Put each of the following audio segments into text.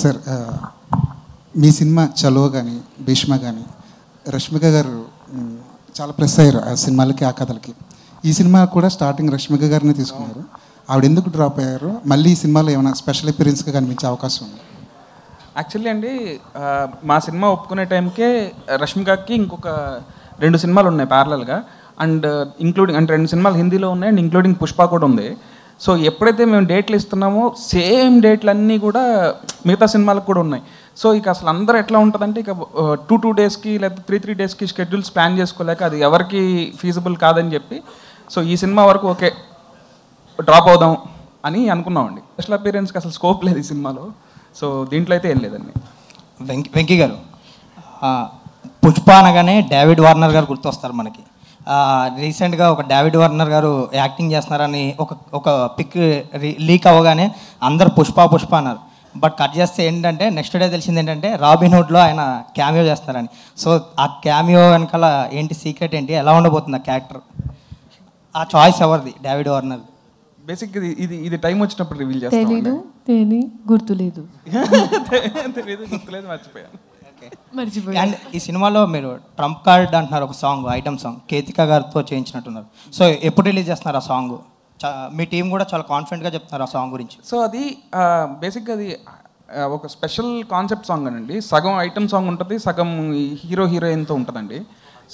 Sir మీ cinema చలో కానీ భీష్మ కానీ రష్మిక గారు చాలా ప్లస్ అయ్యారు ఆ సినిమాలకి ఆ కథలకి. ఈ సినిమా కూడా స్టార్టింగ్ రష్మిక గారిని తీసుకున్నారు. ఆవిడ ఎందుకు డ్రాప్ అయ్యారు? మళ్ళీ ఈ సినిమాలో ఏమైనా స్పెషల్ అపియరెన్స్గా కనిపించే అవకాశం ఉంది? యాక్చువల్లీ అండి మా సినిమా ఒప్పుకునే టైంకే రష్మికకి ఇంకొక 2 సినిమాలు ఉన్నాయి ప్యారలల్గా, అండ్ ఇంక్లూడింగ్ అంటే 2 సినిమాలు హిందీలో ఉన్నాయి అండ్ ఇంక్లూడింగ్ పుష్ప కూడా ఉంది. సో ఎప్పుడైతే మేము డేట్లు ఇస్తున్నామో సేమ్ డేట్లు అన్నీ కూడా మిగతా సినిమాలకు కూడా ఉన్నాయి. సో ఇక అసలు అందరూ ఎట్లా ఉంటుందంటే ఇక 2 డేస్కి లేదా 3 డేస్కి షెడ్యూల్స్ ప్లాన్ చేసుకోలేక అది ఎవరికి ఫీజిబుల్ కాదని చెప్పి సో ఈ సినిమా వరకు ఓకే డ్రాప్ అవుదాం అని అనుకున్నామండి. స్పెషల్ అపియరెన్స్కి అసలు స్కోప్ లేదు ఈ సినిమాలో. సో దీంట్లో అయితే ఏం లేదండి. వెంకీ గారు, పుష్ప అనగానే డేవిడ్ వార్నర్ గారు గుర్తొస్తారు మనకి. రీసెంట్గా ఒక డేవిడ్ వార్నర్ గారు యాక్టింగ్ చేస్తున్నారని ఒక పిక్ లీక్ అవ్వగానే అందరు పుష్ప అన్నారు. బట్ కట్ చేస్తే ఏంటంటే నెక్స్ట్ డే తెలిసింది ఏంటంటే రాబిన్హుడ్లో ఆయన క్యామియో చేస్తున్నారని. సో ఆ క్యామియో వెనకాల ఏంటి సీక్రెట్ ఏంటి, ఎలా ఉండబోతుంది ఆ క్యారెక్టర్? ఆ చాయిస్ ఎవరిది? David Warner. బేసిక్గా ఇది టైం వచ్చినప్పుడు రివీల్ చేస్తాను. గుర్తులేదు మర్చిపోయాను. అండ్ ఈ సినిమాలో మీరు ట్రంప్ కార్డ్ అంటున్నారు, ఒక సాంగ్, ఐటమ్ సాంగ్ కేతికా గారితో చేయించినట్టున్నారు. సో ఎప్పుడు రిలీజ్ చేస్తున్నారు ఆ సాంగ్? మీ టీం కూడా చాలా కాన్ఫిడెంట్గా చెప్తున్నారు ఆ సాంగ్ గురించి. సో అది బేసిక్గా అది ఒక స్పెషల్ కాన్సెప్ట్ సాంగ్ అనండి. సగం ఐటమ్ సాంగ్ ఉంటుంది, సగం హీరోయిన్తో ఉంటుందండి.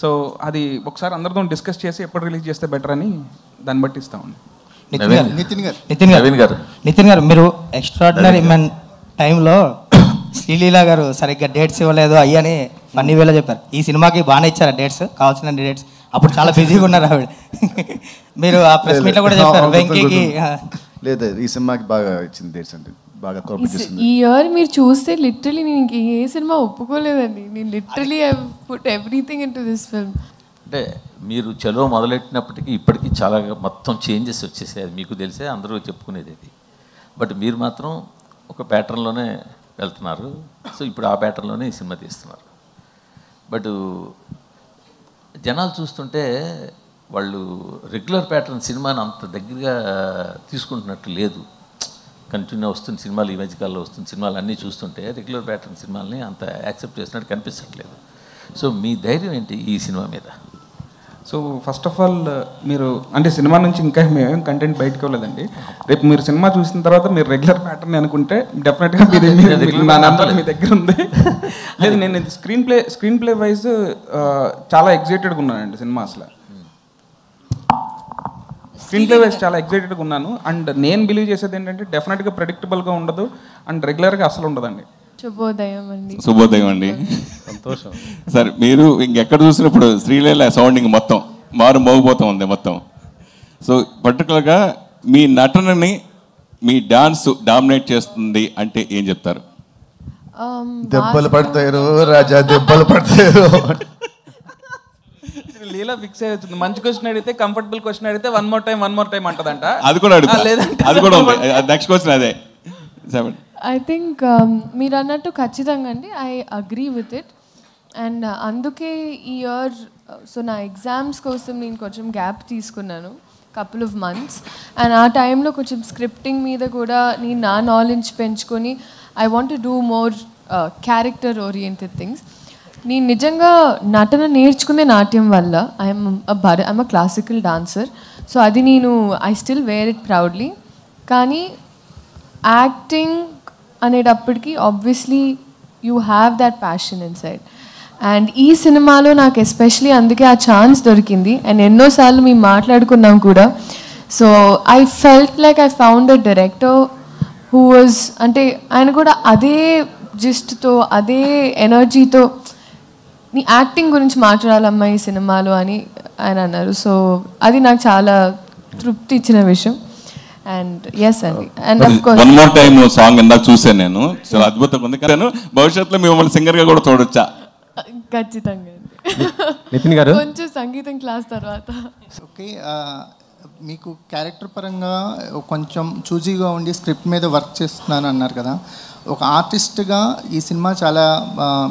సో అది ఒకసారి అందరితో డిస్కస్ చేసి ఎప్పుడు రిలీజ్ చేస్తే బెటర్ అని దాన్ని బట్టి ఇస్తామండి. నితిన్ గారు, మీరు ఎక్స్ట్రాడినరీ మ్యాన్ టైంలో శ్రీలీల గారు సరిగ్గా డేట్స్ ఇవ్వలేదు అయ్యని ఫన్నీ వేలో చెప్పారు. ఈ సినిమాకి బాగానే ఇచ్చారా డేట్స్, కావాల్సిన డేట్స్? అప్పుడు చాలా బిజీగా ఉన్నారు ఆవిడ. మీరు ఆ ప్రెస్ మీట్లో కూడా చెప్పారు వెంకీకి. లేదు, ఈ సినిమాకి బాగా ఇచ్చింది డేట్స్ అంటే బాగా కోఆపరేట్ చేసింది. ఈ ఇయర్ మీరు చూస్తే లిటరలీ నేను ఏ సినిమా ఒప్పుకోలేదండి. నేను literally I put everything in to this film. అంటే మీరు చలో మొదలెట్టినప్పటికీ ఇప్పటికీ చాలా మొత్తం చేంజెస్ వచ్చేసాయి, అది మీకు తెలిసే, అందరూ చెప్పుకునేది అది. బట్ మీరు మాత్రం ఒక ప్యాటర్న్లోనే వెళ్తున్నారు. సో ఇప్పుడు ఆ ప్యాటర్న్లోనే ఈ సినిమా తీస్తున్నారు. బట్ జనాలు చూస్తుంటే వాళ్ళు రెగ్యులర్ ప్యాటర్న్ సినిమాని అంత దగ్గరగా తీసుకుంటున్నట్టు లేదు. కంటిన్యూ వస్తున్న సినిమాలు, ఈ మధ్యకాలంలో వస్తున్న సినిమాలు అన్నీ చూస్తుంటే రెగ్యులర్ ప్యాటర్న్ సినిమాలని అంత యాక్సెప్ట్ చేసినట్టు కనిపించట్లేదు. సో మీ ధైర్యం ఏంటి ఈ సినిమా మీద? సో ఫస్ట్ ఆఫ్ ఆల్ మీరు అంటే సినిమా నుంచి ఇంకా మేమేం కంటెంట్ బయటకు వెళ్ళలేదండి. రేపు మీరు సినిమా చూసిన తర్వాత మీరు రెగ్యులర్ ప్యాటర్న్ అనుకుంటే డెఫినెట్గా నా నెంబర్ మీ దగ్గర ఉంది. లేదు, నేను స్క్రీన్ ప్లే వైజ్ చాలా ఎగ్జైటెడ్గా ఉన్నానండి సినిమా. అసలు స్క్రీన్ ప్లే వైజ్ చాలా ఎగ్జైటెడ్గా ఉన్నాను. అండ్ నేను బిలీవ్ చేసేది ఏంటంటే డెఫినెట్గా ప్రెడిక్టబుల్గా ఉండదు అండ్ రెగ్యులర్గా అసలు ఉండదండి. శుభోదయం అండి. సంతోషం సార్. మీరు ఇంకెక్కడ చూసినప్పుడు శ్రీలీల సౌండింగ్ మొత్తం మోగిపోతూ ఉంది మొత్తం. సో పర్టికులర్గా మీ నటనని, మీ డాన్స్ డామినేట్ చేస్తుంది అంటే ఏం చెప్తారు? దెబ్బలు పడతారు రాజా, దెబ్బలు పడతారు. లీలా ఫిక్స్ అయ్యి వచ్చింది. మంచి క్వశ్చన్ అడిగితే, కంఫర్టబుల్ క్వశ్చన్ అడిగితే వన్ మోర్ టైం అంటదంట. అది కూడా అది కూడా ఉంది. నెక్స్ట్ క్వశ్చన్ అదే. ఐ థింక్ మీరు అన్నట్టు ఖచ్చితంగా అండి, I agree with it. And అందుకే ఈ ఇయర్ సో నా ఎగ్జామ్స్ కోసం నేను కొంచెం గ్యాప్ తీసుకున్నాను, కపుల్ ఆఫ్ మంత్స్. అండ్ ఆ టైంలో కొంచెం స్క్రిప్టింగ్ మీద కూడా నేను నా నాలెడ్జ్ పెంచుకొని I want to do more character oriented things. నేను నిజంగా నటన నేర్చుకునే నాట్యం వల్ల I'm a classical dancer. So అది నేను I still wear it proudly. కానీ యాక్టింగ్ అనేటప్పటికీ obviously you have that passion inside. And ఈ సినిమాలో నాకు ఎస్పెషలీ అందుకే ఆ ఛాన్స్ దొరికింది. అండ్ ఎన్నోసార్లు మేము మాట్లాడుకున్నాం కూడా. So I felt like I found a director who was, అంటే ఆయన కూడా అదే జిస్ట్తో అదే ఎనర్జీతో నీ యాక్టింగ్ గురించి మాట్లాడాలమ్మా ఈ సినిమాలో అని ఆయన అన్నారు. సో అది నాకు చాలా తృప్తి ఇచ్చిన విషయం. అండ్ ఎస్ అండి, and of course one more time song ఇందాక చూసాను నేను, చాలా అద్భుతంగా ఉంది. కానీ భవిష్యత్తులో మిమ్మల్ని సింగర్గా కూడా చూడొచ్చా? ఖచ్చితంగా నితిన్ గారు, కొంచెం సంగీతం క్లాస్ తర్వాత. ఓకే, మీకు క్యారెక్టర్ పరంగా కొంచెం చూజీగా ఉండి స్క్రిప్ట్ మీద వర్క్ చేస్తున్నాను అన్నారు కదా. ఒక ఆర్టిస్ట్గా ఈ సినిమా చాలా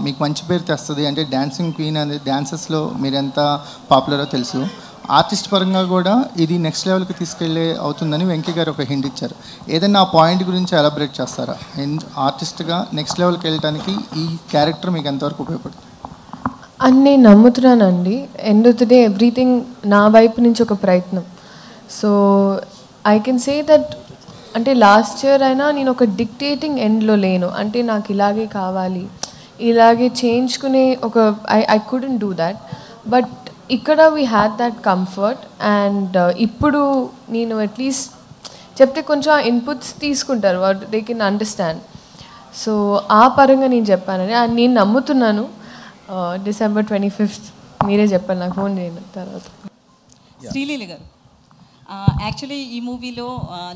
మీకు మంచి పేరు తెస్తుంది. అంటే డాన్సింగ్ క్వీన్ అనేది డాన్సెస్లో మీరు ఎంత పాపులరో తెలుసు. ఆర్టిస్ట్ పరంగా కూడా ఇది నెక్స్ట్ లెవెల్కి తీసుకెళ్ళే అవుతుందని వెంకీ గారు ఒక హింట్ ఇచ్చారు. ఏదైనా ఆ పాయింట్ గురించి ఎలాబరేట్ చేస్తారా? ఆర్టిస్ట్గా నెక్స్ట్ లెవెల్కి వెళ్ళడానికి ఈ క్యారెక్టర్ మీకు ఎంతవరకు ఉపయోగపడుతుంది అని నేను నమ్ముతున్నానండి. End of the day everything నా వైపు నుంచి ఒక ప్రయత్నం. So I can say that అంటే లాస్ట్ ఇయర్ అయినా నేను ఒక డిక్టేటింగ్ ఎండ్లో లేను. అంటే నాకు ఇలాగే కావాలి, ఇలాగే చేయించుకునే ఒక I couldn't do that. But ఇక్కడ we had that comfort. And ఇప్పుడు నేను అట్లీస్ట్ చెప్తే కొంచెం ఇన్పుట్స్ తీసుకుంటారు, what they can understand. So ఆ పరంగా నేను చెప్పానని నేను నమ్ముతున్నాను. December 25th మీరే చెప్పండి, నాకు ఫోన్ చేయండి తర్వాత. శ్రీలీల గారు, యాక్చువల్లీ ఈ మూవీలో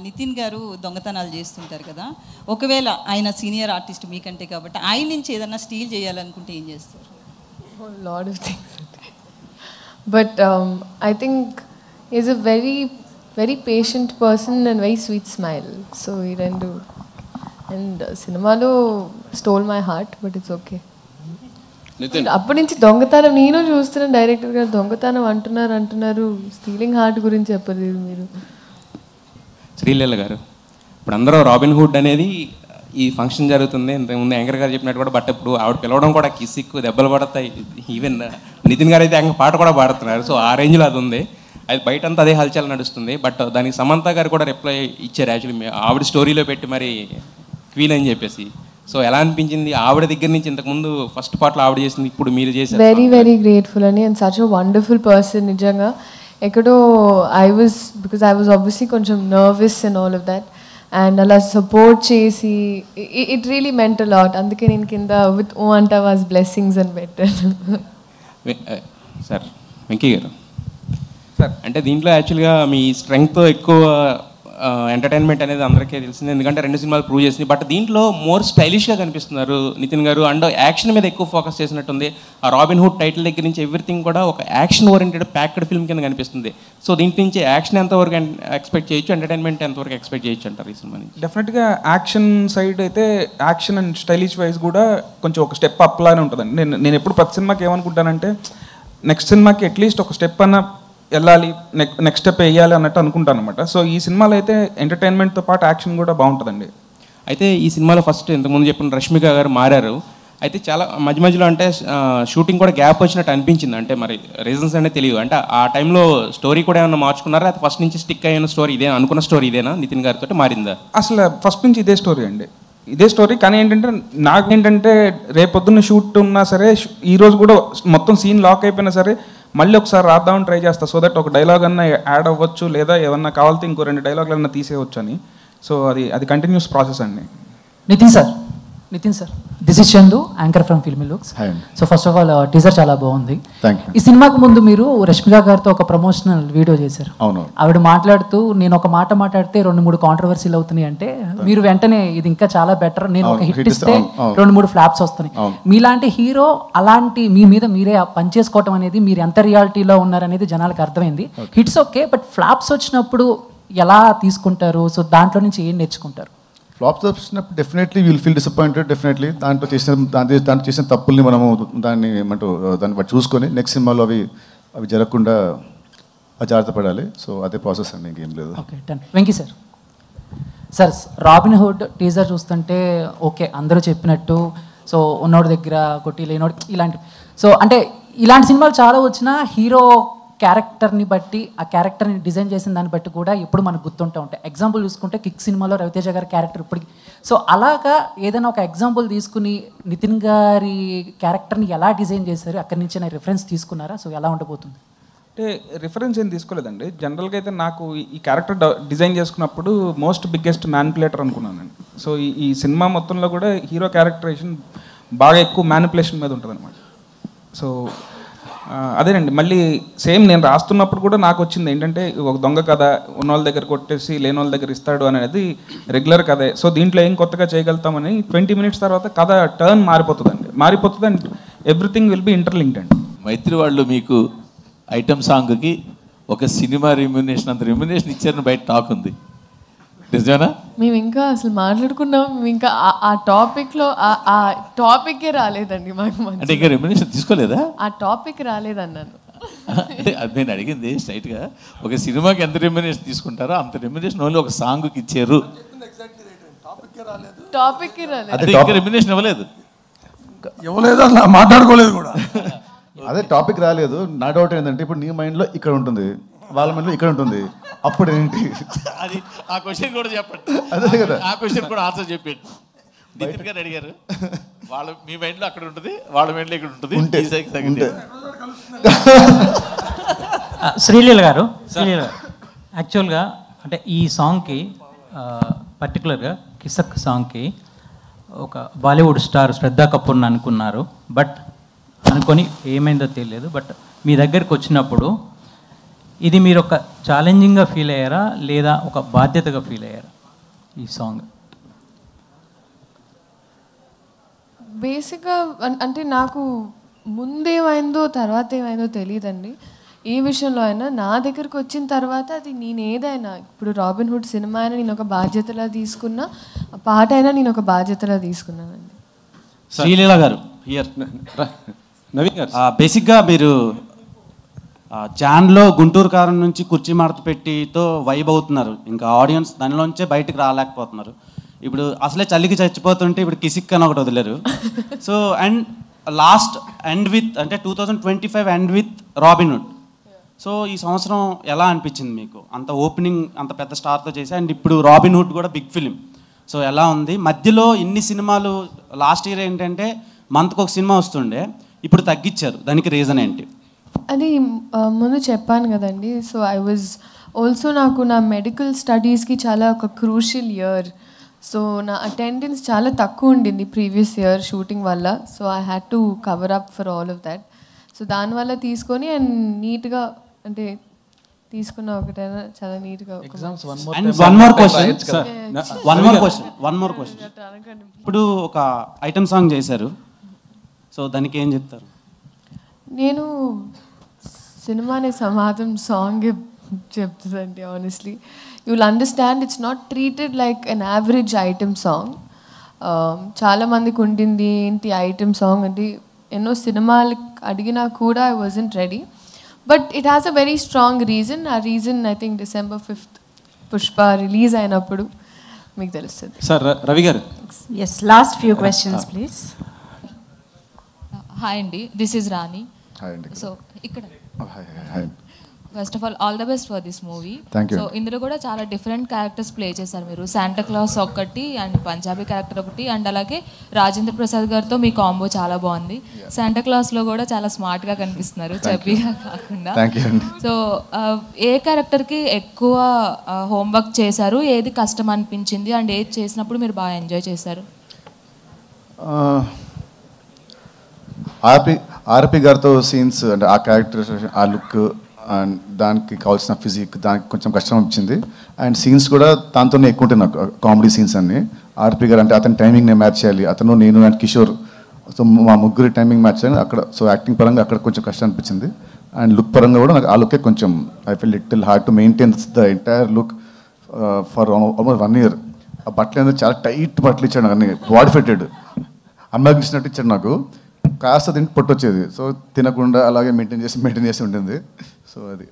నితిన్ గారు దొంగతనాలు చేస్తుంటారు కదా, ఒకవేళ ఆయన సీనియర్ ఆర్టిస్ట్ మీకంటే కాబట్టి ఆయన నుంచి ఏదన్నా స్టీల్ చేయాలనుకుంటే ఏం చేస్తారు? Lot of things. But I think is a very very patient person and very sweet smile. So ఈ రెండు. అండ్ సినిమాలో stole my heart, but it's okay. అప్పటి నుంచి దొంగతనం నేను చూస్తున్నాను, డైరెక్టర్ గారు దొంగతనం అంటున్నారు, స్టీలింగ్ హార్ట్ గురించి చెప్పలేదు మీరు. శ్రీలీల గారు, ఇప్పుడు అందరూ రాబిన్ హుడ్ అనేది ఈ ఫంక్షన్ జరుగుతుంది, ఇంతకుముందు యాంకర్ గారు చెప్పినట్టు కూడా, బట్ ఇప్పుడు ఆవిడ పిలవడం కూడా కిసిక్కు దెబ్బలు పడతాయి. ఈవెన్ నితిన్ గారు అయితే ఆయన పాట కూడా పాడుతున్నారు. సో ఆ రేంజ్లో అది ఉంది. అది బయటంతా అదే హల్చల్ నడుస్తుంది. బట్ దానికి సమంత గారు కూడా రిప్లై ఇచ్చారు యాక్చువల్లీ, ఆవిడ స్టోరీలో పెట్టి మరి క్వీన్ అని చెప్పేసి. సో ఎలా అనిపించింది ఆవిడ దగ్గర నుంచి? ఇంతకుముందు ఫస్ట్ పార్ట్లో ఆవిడ చేసింది, ఇప్పుడు మీరు చేశారు. వెరీ వెరీ గ్రేట్ఫుల్ అని. And such a wonderful person. నిజంగా ఎక్కడో ఐ వాజ్ ఆబ్వియస్లీ కొంచెం nervous and all of that. And అలా సపోర్ట్ చేసి it really meant a lot. అందుకే నేను కింద విత్ ఓ అంటా వాజ్ బ్లెస్సింగ్స్ అని పెట్టాను. సార్ వెంకీ గారు, సార్ అంటే దీంట్లో యాక్చువల్గా మీ స్ట్రెంగ్త్ ఎక్కువ ఎంటర్టైన్మెంట్ అనేది అందరికీ తెలిసింది, ఎందుకంటే 2 సినిమాలు ప్రూవ్ చేసింది. బట్ దీంట్లో మోర్ స్టైలిష్గా కనిపిస్తున్నారు నితిన్ గారు. అండ్ యాక్షన్ మీద ఎక్కువ ఫోకస్ చేసినట్టుంది. ఆ రాబిన్ హుడ్ టైటిల్ దగ్గర నుంచి ఎవ్రీథింగ్ కూడా ఒక యాక్షన్ ఓరియంటెడ్ ప్యాక్డ్ ఫిల్మ్ కింద కనిపిస్తుంది. సో దీంట్లో నుంచి యాక్షన్ ఎంతవరకు ఎక్స్పెక్ట్ చేయొచ్చు, ఎంటర్టైన్మెంట్ ఎంతవరకు ఎక్స్పెక్ట్ చేయొచ్చు అంటారు ఈ సినిమా నుంచి? డెఫినెట్గా యాక్షన్ సైడ్ అయితే యాక్షన్ అండ్ స్టైలిష్ వైజ్ కూడా కొంచెం ఒక స్టెప్ అప్ లానే ఉంటుందండి. నేను ఎప్పుడు ప్రతి సినిమాకి ఏమనుకుంటానంటే నెక్స్ట్ సినిమాకి అట్లీస్ట్ ఒక స్టెప్ అన్న వెళ్ళాలి, నెక్స్ట్ స్టెప్ వేయాలి అన్నట్టు అనుకుంటాను అనమాట. సో ఈ సినిమాలో అయితే ఎంటర్టైన్మెంట్తో పాటు యాక్షన్ కూడా బాగుంటుందండి. అయితే ఈ సినిమాలో ఫస్ట్ ఇంతకుముందు చెప్పిన రష్మిక గారు మారారు. అయితే చాలా మధ్య మధ్యలో అంటే షూటింగ్ కూడా గ్యాప్ వచ్చినట్టు అనిపించింది. అంటే మరి రీజన్స్ అనేది తెలియదు. అంటే ఆ టైంలో స్టోరీ కూడా ఏమైనా మార్చుకున్నారా? అది ఫస్ట్ నుంచి స్టిక్ అయిన స్టోరీ ఇదే అనుకున్న స్టోరీ ఇదేనా నితిన్ గారితో మారిందా? అసలు ఫస్ట్ నుంచి ఇదే స్టోరీ అండి, ఇదే స్టోరీ. కానీ ఏంటంటే నాకేంటంటే రేపొద్దున్న షూట్ ఉన్నా సరే, ఈరోజు కూడా మొత్తం సీన్ లాక్ అయిపోయినా సరే మళ్ళీ ఒకసారి రాద్దామని ట్రై చేస్తా. సో దట్ ఒక డైలాగ్ అన్నా యాడ్ అవ్వచ్చు, లేదా ఏమన్నా కావాలితే ఇంకో 2 డైలాగులు అన్నా తీసేయవచ్చు అని. సో అది కంటిన్యూస్ ప్రాసెస్ అండి. Nitin sir, this is Chandu, anchor from Filmy Looks. So first of all teaser చాలా బాగుంది. ఈ సినిమాకు ముందు మీరు రష్మిక గారితో ఒక ప్రమోషనల్ వీడియో చేశారు. ఆవిడ మాట్లాడుతూ నేను ఒక మాట మాట్లాడితే 2-3 కాంట్రవర్సీలు అవుతున్నాయి అంటే మీరు వెంటనే ఇది ఇంకా చాలా బెటర్, నేను ఒక హిట్ ఇస్తే 2-3 ఫ్లాప్స్ వస్తున్నాయి. మీలాంటి హీరో అలాంటి మీ మీద మీరే పనిచేసుకోవటం అనేది మీరు ఎంత రియాలిటీలో ఉన్నారనేది జనాలకు అర్థమైంది. హిట్స్ ఓకే, బట్ ఫ్లాప్స్ వచ్చినప్పుడు ఎలా తీసుకుంటారు? సో దాంట్లో నుంచి ఏం నేర్చుకుంటారు? ఫ్లాప్స్ వచ్చినప్పుడు definitely will feel disappointed. Definitely దాంట్లో చేసిన తప్పుల్ని మనము దాన్ని బట్టి చూసుకొని నెక్స్ట్ సినిమాలో అవి జరగకుండా జాగ్రత్త పడాలి. సో అదే ప్రాసెస్ అండి, ఇంకేం లేదు. Okay done. Venky sir, robin hood teaser చూస్తుంటే ఓకే అందరూ చెప్పినట్టు, సో ఉన్నోడి దగ్గర కొట్టి లేనోడి ఇలాంటి, సో అంటే ఇలాంటి సినిమాలు చాలా వచ్చినా హీరో క్యారెక్టర్ని బట్టి, ఆ క్యారెక్టర్ని డిజైన్ చేసిన దాన్ని బట్టి కూడా ఎప్పుడు మనకు గుర్తుంటూ ఉంటాయి. ఎగ్జాంపుల్ చూసుకుంటే కిక్ సినిమాలో రవితేజ గారి క్యారెక్టర్ ఇప్పటికి. సో అలాగా ఏదైనా ఒక ఎగ్జాంపుల్ తీసుకుని నితిన్ గారి క్యారెక్టర్ని ఎలా డిజైన్ చేశారు, అక్కడి నుంచి రిఫరెన్స్ తీసుకున్నారా? సో ఎలా ఉండబోతుంది? అంటే రిఫరెన్స్ ఏం తీసుకోలేదండి. జనరల్గా అయితే నాకు ఈ క్యారెక్టర్ డిజైన్ చేసుకున్నప్పుడు మోస్ట్ బిగ్గెస్ట్ మ్యానిపులేటర్ అనుకున్నానండి. సో ఈ సినిమా మొత్తంలో కూడా హీరో క్యారెక్టరైజేషన్ బాగా ఎక్కువ మ్యానిపులేషన్ మీద ఉంటుంది అనమాట. సో అదేనండి, మళ్ళీ సేమ్ నేను రాస్తున్నప్పుడు కూడా నాకు వచ్చింది ఏంటంటే ఒక దొంగ కథ, ఉన్న వాళ్ళ దగ్గర కొట్టేసి లేని వాళ్ళ దగ్గర ఇస్తాడు అనేది రెగ్యులర్ కథే. సో దీంట్లో ఏం కొత్తగా చేయగలుగుతామని 20 మినిట్స్ తర్వాత కథ టర్న్ మారిపోతుంది and everything will be interlinked అండి. మైత్రి వాళ్ళు మీకు ఐటమ్ సాంగ్కి ఒక సినిమా రెమ్యునేషన్ అంత రెమ్యునేషన్ ఇచ్చారని బయట టాక్ ఉంది, నిజమేనా? మేము ఇంకా అసలు మాట్లాడుకున్నాం, మేము ఇంకా ఆ టాపిక్లో ఆ టాపిక్కే రాలేదండి మాకు. అంటే ఇంకా రెమ్యునేషన్ తీసుకోలేదా? ఆ టాపిక్ రాలేదన్నాను. అంటే అది నేను అడిగింది స్ట్రైట్గా, ఒక సినిమాకి ఎంత రెమ్యునరేషన్ తీసుకుంటారో అంత రెమ్యునరేషన్ ఓన్లీ ఒక సాంగ్కి ఇచ్చారు. టాపిక్ అదే ఇంకా రెమ్యునరేషన్ ఇవ్వలేదు అలా మాట్లాడుకోలేదు కూడా. అదే టాపిక్ రాలేదు. నా డౌట్ ఏంటంటే ఇప్పుడు నీ మైండ్లో ఇక్కడ ఉంటుంది, వాళ్ళ మైండ్లో ఇక్కడ ఉంటుంది, అప్పుడు ఏంటి? అది ఆ క్వశ్చన్ కూడా చెప్పండి. అదే కదా, ఆ క్వశ్చన్ కూడా ఆన్సర్ చెప్పండి. నితిన్ గారు అడిగారు, వాళ్ళ మీ మైండ్లో అక్కడ ఉంటుంది, వాళ్ళ మైండ్లో ఇక్కడ ఉంటుంది. శ్రీలీల గారు, యాక్చువల్గా అంటే ఈ సాంగ్కి పర్టికులర్గా కిసక్ సాంగ్కి ఒక బాలీవుడ్ స్టార్ శ్రద్ధా కపూర్ని అనుకున్నారు. బట్ అనుకొని ఏమైందో తెలియదు. బట్ మీ దగ్గరికి వచ్చినప్పుడు ఇది మీరు ఒక ఛాలెంజింగ్గా ఫీల్ అయ్యారా లేదా ఒక బాధ్యతగా ఫీల్ అయ్యారా ఈ సాంగ్? బేసిక్గా అంటే నాకు ముందేమైందో తర్వాత ఏమైందో తెలియదండి. ఏ విషయంలో అయినా నా దగ్గరకు వచ్చిన తర్వాత అది నేను ఏదైనా, ఇప్పుడు రాబిన్ హుడ్ సినిమా అయినా నేను ఒక బాధ్యతలా తీసుకున్నా, ఆ పాట అయినా నేను ఒక బాధ్యతలా తీసుకున్నానండి. శ్రీలీల గారు హియర్. నవీన్ గారు, బేసిక్గా మీరు జాన్లో గుంటూరు కారం నుంచి కుర్చీ మడత పెట్టితో వైబ్ అవుతున్నారు, ఇంకా ఆడియన్స్ దానిలోంచే బయటకు రాలేకపోతున్నారు. ఇప్పుడు అసలే చలికి చచ్చిపోతుంటే ఇప్పుడు కిసిక్ అని ఒకటి వదిలేరు. So and last end with అంటే 2025 end with Robin Hood. So ఈ సంవత్సరం ఎలా అనిపించింది మీకు? అంత ఓపెనింగ్ అంత పెద్ద స్టార్తో చేసి, అండ్ ఇప్పుడు రాబిన్ హుడ్ కూడా బిగ్ ఫిలిం. సో ఎలా ఉంది? మధ్యలో ఇన్ని సినిమాలు, లాస్ట్ ఇయర్ ఏంటంటే మంత్కి ఒక సినిమా వస్తుండే, ఇప్పుడు తగ్గించారు, దానికి రీజన్ ఏంటి? అది ముందు చెప్పాను కదండి. సో ఐ వాజ్ ఆల్సో, నాకు నా మెడికల్ స్టడీస్కి చాలా ఒక క్రూషియల్ ఇయర్. సో నా అటెండెన్స్ చాలా తక్కువ ఉండింది ప్రీవియస్ ఇయర్ షూటింగ్ వల్ల. So I had to cover up for all of that. So దానివల్ల తీసుకొని అండ్ నీట్గా అంటే తీసుకున్న ఒకటైనా చాలా నీట్గా. One more question. ఇప్పుడు ఒక ఐటమ్ సాంగ్ చేశారు, సో దానికి ఏం చెప్తారు? నేను సినిమానే సమాధం సాంగ్ చెప్తుందండి. Honestly you will understand it's not treated like an average item song. చాలామందికి ఉండింది ఏంటి ఐటమ్ సాంగ్ అంటే, ఎన్నో సినిమాలు అడిగినా కూడా I wasn't ready. But it has a very strong reason. ఆ reason I think December 5th Pushpa release అయినప్పుడు మీకు తెలుస్తుంది. Sir Ravi garu. Yes, last few questions please. Hi అండి, దిస్ ఈజ్ రాణి. సో ఇక్కడ first of all the best for this movie. So ఇందులో కూడా చాలా different characters play చేశారు మీరు. శాంటా క్లాస్ ఒకటి, అండ్ పంజాబీ క్యారెక్టర్ ఒకటి, అండ్ అలాగే రాజేంద్ర ప్రసాద్ గారితో మీ కాంబో చాలా బాగుంది. శాంటా క్లాస్లో కూడా చాలా స్మార్ట్గా కనిపిస్తున్నారు, చబ్బీగా కాకుండా. సో ఏ క్యారెక్టర్కి ఎక్కువ హోంవర్క్ చేశారు, ఏది కష్టం అనిపించింది, అండ్ ఏది చేసినప్పుడు మీరు బాగా ఎంజాయ్ చేశారు? ఆర్పి గారితో సీన్స్ అంటే ఆ క్యారెక్టర్, ఆ లుక్ అండ్ దానికి కావాల్సిన ఫిజిక్, దానికి కొంచెం కష్టం వచ్చింది. అండ్ సీన్స్ కూడా దాంతోనే ఎక్కువ ఉంటాయి నాకు, కామెడీ సీన్స్ అన్ని. ఆర్పి గారు అంటే అతని టైమింగ్ నేను మ్యాచ్ చేయాలి, అతను నేను అండ్ కిషోర్, సో మా ముగ్గురి టైమింగ్ మ్యాచ్ చేయాలి అక్కడ. సో యాక్టింగ్ పరంగా అక్కడ కొంచెం కష్టం అనిపించింది. అండ్ లుక్ పరంగా కూడా నాకు ఆ లుకే కొంచెం I feel little hard to maintain the entire look for almost 1 year. ఆ బట్టలు అనేది చాలా టైట్ బట్టలు ఇచ్చాడు, అన్ని బాడీ ఫిట్టెడ్ అమ్మగిచ్చినట్టు ఇచ్చాడు నాకు. కాస్త తింటే పొట్టొచ్చేది, సో తినకుండా అలాగే మెయింటైన్ చేసి ఉంటుంది. సో అది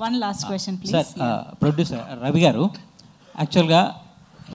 one last question please. Sir producer Ravi గారు, యాక్చువల్గా